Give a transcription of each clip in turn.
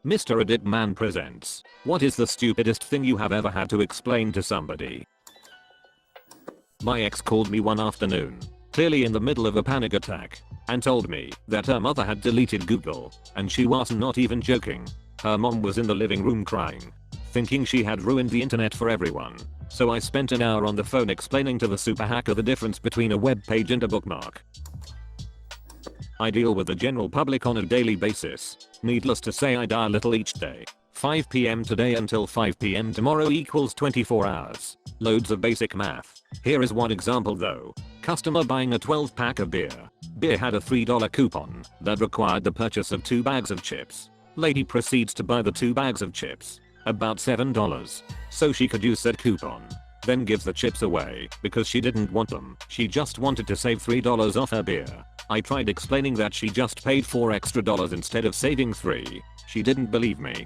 Mr. Edit Man presents. What is the stupidest thing you have ever had to explain to somebody? My ex called me one afternoon, clearly in the middle of a panic attack, and told me that her mother had deleted Google, and she was not even joking. Her mom was in the living room crying, thinking she had ruined the internet for everyone. So I spent an hour on the phone explaining to the super hacker the difference between a web page and a bookmark. I deal with the general public on a daily basis. Needless to say, I die a little each day. 5 PM today until 5 PM tomorrow equals 24 hours. Loads of basic math. Here is one example though. Customer buying a 12 pack of beer. Beer had a $3 coupon that required the purchase of 2 bags of chips. Lady proceeds to buy the 2 bags of chips. About $7. So she could use said coupon. Then gives the chips away because she didn't want them. She just wanted to save $3 off her beer. I tried explaining that she just paid $4 extra instead of saving $3. She didn't believe me.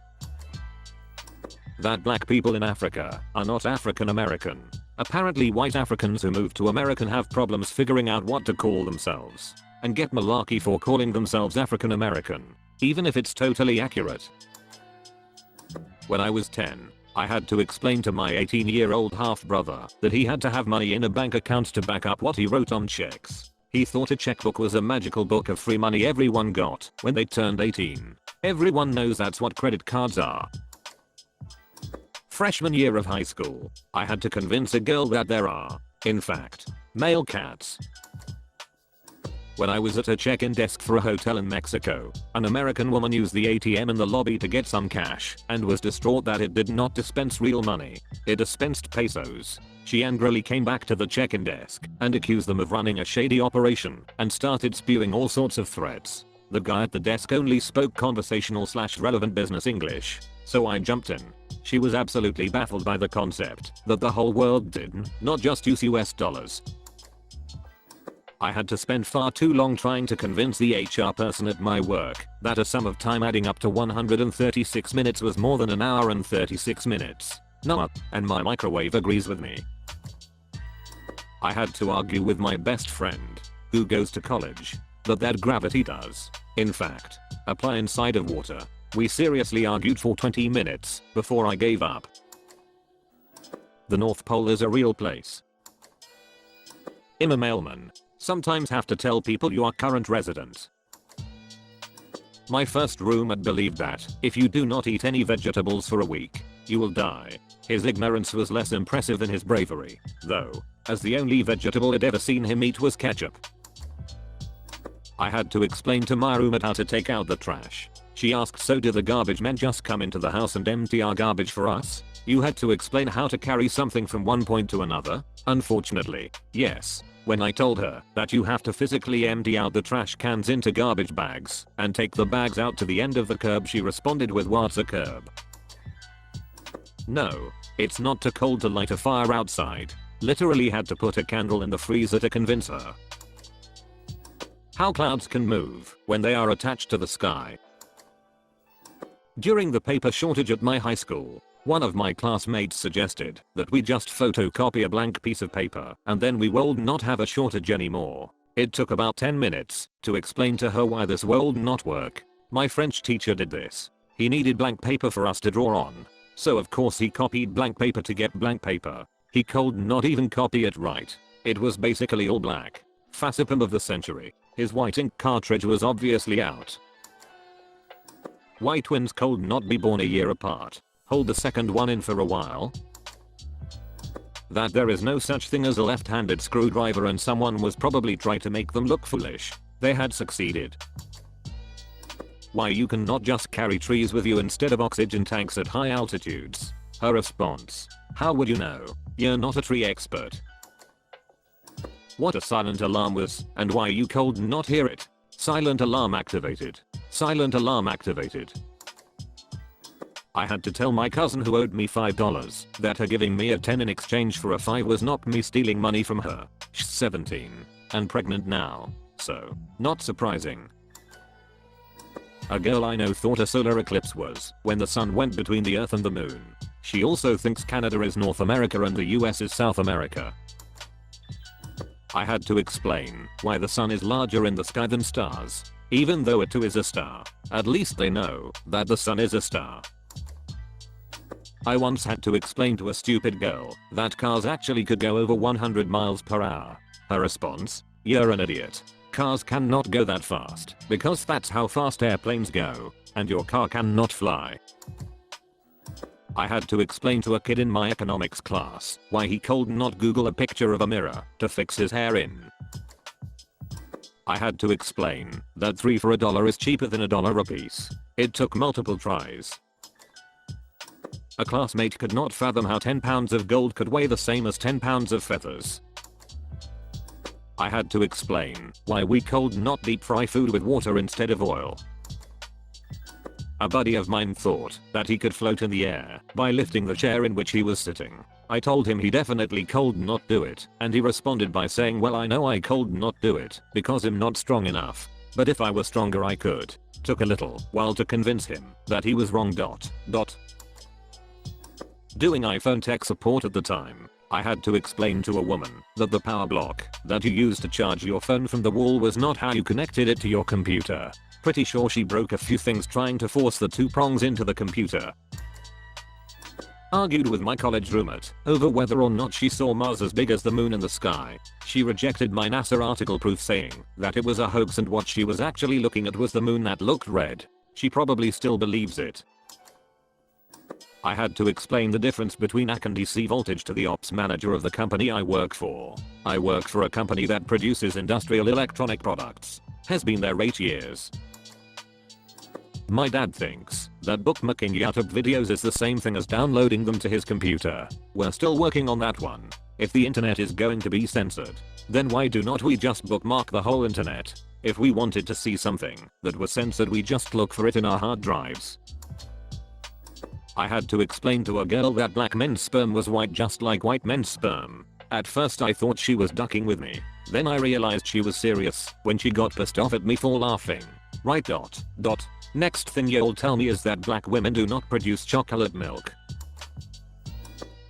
That black people in Africa are not African American. Apparently white Africans who move to America have problems figuring out what to call themselves, and get malarkey for calling themselves African American, even if it's totally accurate. When I was 10, I had to explain to my 18-year-old half-brother that he had to have money in a bank account to back up what he wrote on checks. He thought a checkbook was a magical book of free money everyone got when they turned 18. Everyone knows that's what credit cards are. Freshman year of high school, I had to convince a girl that there are, in fact, male cats. When I was at a check-in desk for a hotel in Mexico, an American woman used the ATM in the lobby to get some cash and was distraught that it did not dispense real money. It dispensed pesos. She angrily came back to the check-in desk and accused them of running a shady operation and started spewing all sorts of threats. The guy at the desk only spoke conversational/relevant business English, so I jumped in. She was absolutely baffled by the concept that the whole world did not just use US dollars. I had to spend far too long trying to convince the HR person at my work that a sum of time adding up to 136 minutes was more than an hour and 36 minutes. No, and my microwave agrees with me. I had to argue with my best friend, who goes to college, that gravity does, in fact, apply inside of water. We seriously argued for 20 minutes before I gave up. The North Pole is a real place. I'm a mailman. Sometimes have to tell people you are current resident. My first roommate believed that if you do not eat any vegetables for a week, you will die. His ignorance was less impressive than his bravery, though, as the only vegetable I'd ever seen him eat was ketchup. I had to explain to my roommate how to take out the trash. She asked, so do the garbage men just come into the house and empty our garbage for us? You had to explain how to carry something from one point to another? Unfortunately, yes. When I told her that you have to physically empty out the trash cans into garbage bags and take the bags out to the end of the curb, she responded with, what's a curb? No, it's not too cold to light a fire outside. Literally had to put a candle in the freezer to convince her. How clouds can move when they are attached to the sky. During the paper shortage at my high school, one of my classmates suggested that we just photocopy a blank piece of paper and then we would not have a shortage anymore. It took about 10 minutes to explain to her why this would not work. My French teacher did this. He needed blank paper for us to draw on. So of course he copied blank paper to get blank paper. He could not even copy it right. It was basically all black. Facepalm of the century. His white ink cartridge was obviously out. Why twins could not be born a year apart? Hold the second one in for a while. That there is no such thing as a left-handed screwdriver and someone was probably trying to make them look foolish. They had succeeded. Why you cannot just carry trees with you instead of oxygen tanks at high altitudes? Her response. How would you know? You're not a tree expert. What a silent alarm was and why you could not hear it. Silent alarm activated. Silent alarm activated. I had to tell my cousin who owed me $5 that her giving me a 10 in exchange for a 5 was not me stealing money from her. She's 17 and pregnant now, so not surprising. A girl I know thought a solar eclipse was when the sun went between the earth and the moon. She also thinks Canada is North America and the US is South America. I had to explain why the sun is larger in the sky than stars. even though it too is a star. At least they know that the sun is a star. I once had to explain to a stupid girl that cars actually could go over 100 miles per hour. Her response? You're an idiot. Cars cannot go that fast because that's how fast airplanes go, and your car cannot fly. I had to explain to a kid in my economics class why he could not Google a picture of a mirror to fix his hair in. I had to explain that 3 for $1 is cheaper than $1 a piece. It took multiple tries. A classmate could not fathom how 10 pounds of gold could weigh the same as 10 pounds of feathers. I had to explain why we could not deep fry food with water instead of oil. A buddy of mine thought that he could float in the air by lifting the chair in which he was sitting. I told him he definitely could not do it, and he responded by saying, well, I know I could not do it because I'm not strong enough, but if I were stronger I could. Took a little while to convince him that he was wrong. Doing iPhone tech support at the time, I had to explain to a woman that the power block that you used to charge your phone from the wall was not how you connected it to your computer. Pretty sure she broke a few things trying to force the 2 prongs into the computer. Argued with my college roommate over whether or not she saw Mars as big as the moon in the sky. She rejected my NASA article proof saying that it was a hoax and what she was actually looking at was the moon that looked red. She probably still believes it. I had to explain the difference between AC and DC voltage to the ops manager of the company I work for. I work for a company that produces industrial electronic products. Has been there 8 years. My dad thinks that bookmarking YouTube videos is the same thing as downloading them to his computer. We're still working on that one. If the internet is going to be censored, then why do not we just bookmark the whole internet? If we wanted to see something that was censored, we just look for it in our hard drives. I had to explain to a girl that black men's sperm was white just like white men's sperm. At first I thought she was ducking with me. Then I realized she was serious when she got pissed off at me for laughing. Right. Next thing you'll tell me is that black women do not produce chocolate milk.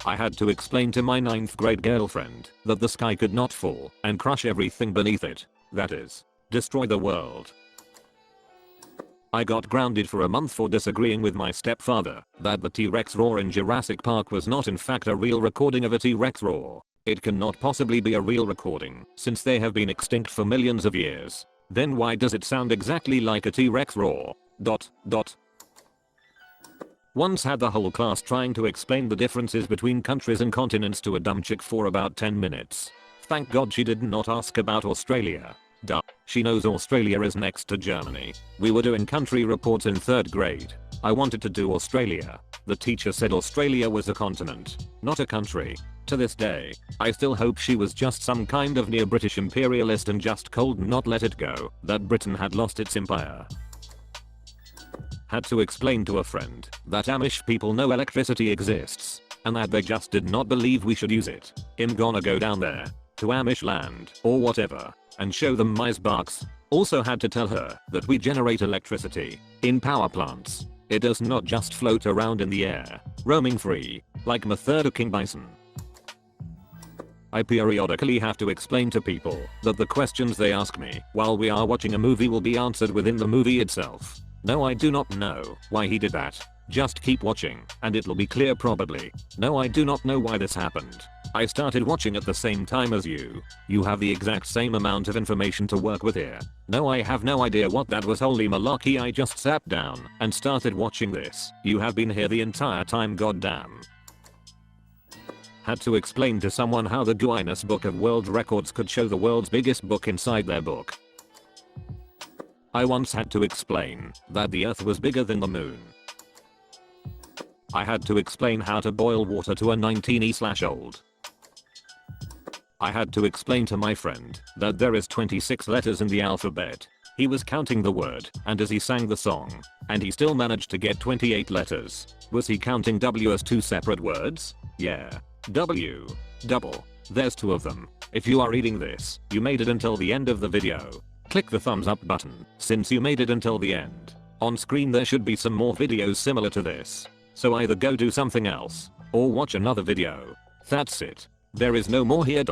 I had to explain to my 9th grade girlfriend that the sky could not fall and crush everything beneath it. That is, destroy the world. I got grounded for a month for disagreeing with my stepfather that the T-Rex roar in Jurassic Park was not in fact a real recording of a T-Rex roar. It cannot possibly be a real recording since they have been extinct for millions of years. Then why does it sound exactly like a T-Rex roar? Once had the whole class trying to explain the differences between countries and continents to a dumb chick for about 10 minutes. Thank God she did not ask about Australia. Duh. She knows Australia is next to Germany. We were doing country reports in 3rd grade. I wanted to do Australia. The teacher said Australia was a continent, not a country. To this day, I still hope she was just some kind of near-British imperialist and just could not let it go that Britain had lost its empire. Had to explain to a friend that Amish people know electricity exists and that they just did not believe we should use it. I'm gonna go down there to Amish land or whatever and show them my sparks. Also had to tell her that we generate electricity in power plants. It does not just float around in the air, roaming free, like Murder King Bison. I periodically have to explain to people that the questions they ask me while we are watching a movie will be answered within the movie itself. No, I do not know why he did that. Just keep watching and it'll be clear probably. No, I do not know why this happened. I started watching at the same time as you. You have the exact same amount of information to work with here. No, I have no idea what that was. Holy malarkey, I just sat down and started watching this. You have been here the entire time, goddamn. Had to explain to someone how the Guinness Book of World Records could show the world's biggest book inside their book. I once had to explain that the earth was bigger than the moon. I had to explain how to boil water to a 19-year-old. I had to explain to my friend that there is 26 letters in the alphabet. He was counting the word and as he sang the song, and he still managed to get 28 letters. Was he counting W as 2 separate words? Yeah. W. Double. There's 2 of them. If you are reading this, you made it until the end of the video. Click the thumbs up button since you made it until the end. On screen there should be some more videos similar to this. So either go do something else or watch another video. That's it. There is no more here.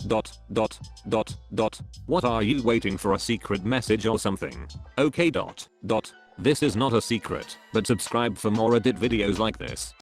Dot dot dot dot. What are you waiting for, a secret message or something? Okay dot dot. This is not a secret, but subscribe for more edit videos like this.